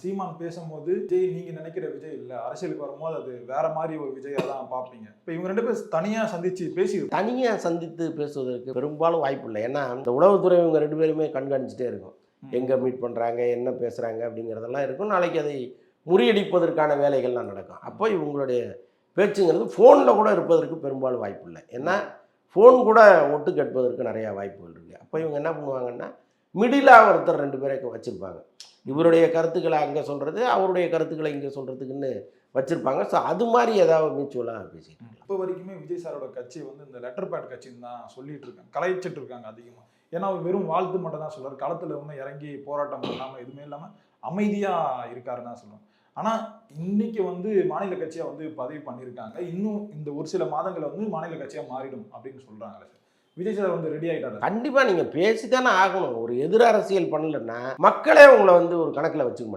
சீமான் பேசும்போது விஜய் நீங்க நினைக்கிற விஜய் இல்ல, அரசியலுக்கு வரும்போது அது வேற மாதிரி ஒரு விஜயா தான் பார்ப்பீங்க. இப்போ இவங்க 2 பேரும் தனியா சந்திச்சு பேசி தனியாக சந்தித்து பேசுவதற்கு பெரும்பாலும் வாய்ப்பு இல்லை. ஏன்னா இந்த உளவுத்துறை இவங்க 2 பேருமே கண்காணிச்சுட்டே இருக்கும். எங்கே மீட் பண்ணுறாங்க, என்ன பேசுகிறாங்க அப்படிங்கிறதெல்லாம் இருக்கும். நாளைக்கு அதை முறியடிப்பதற்கான வேலைகள்லாம் நடக்கும். அப்போ இவங்களுடைய பேச்சுங்கிறது ஃபோனில் கூட இருப்பதற்கு பெரும்பாலும் வாய்ப்பு இல்லை. ஏன்னா ஃபோன் கூட ஒட்டு கேட்பதற்கு நிறையா வாய்ப்புகள் இருக்குது. அப்போ இவங்க என்ன பண்ணுவாங்கன்னா மிடிலாக ஒருத்தர் 2 பேரை வச்சுருப்பாங்க. இவருடைய கருத்துக்களை அங்கே சொல்கிறது, அவருடைய கருத்துக்களை இங்கே சொல்கிறதுக்குன்னு வச்சுருப்பாங்க. ஸோ அது மாதிரி ஏதாவது மியூச்சுவலாக பேசிட்டு இருக்கலாம். இப்போ வரைக்குமே விஜய் சாரோட கட்சி வந்து இந்த லெட்டர் பேட் கட்சின்னு தான் சொல்லிட்டு இருக்காங்க, கலாய்ச்சிட்டு இருக்காங்க அதிகமாக. ஏன்னா அவர் வெறும் வாழ்த்து மட்டும் தான் சொல்றாரு, களத்தில் ஒன்றும் இறங்கி போராட்டம் பண்ணாமல் எதுவுமே இல்லாமல் அமைதியாக இருக்காருன்னு தான் சொல்லுவாங்க. ஆனால் இன்னைக்கு வந்து மாநில கட்சியாக வந்து பதவி பண்ணியிருக்காங்க. இன்னும் இந்த ஒரு சில மாதங்களை வந்து மாநில கட்சியாக மாறிடும் அப்படின்னு சொல்கிறாங்களே சார். விஜய் சார் வந்து ரெடி ஆகிட்டாரு. கண்டிப்பாக நீங்கள் பேசி தானே ஆகணும். ஒரு எதிர் அரசியல் பண்ணலைன்னா மக்களே உங்களை வந்து ஒரு கணக்கில் வச்சுக்க மாட்டாங்க.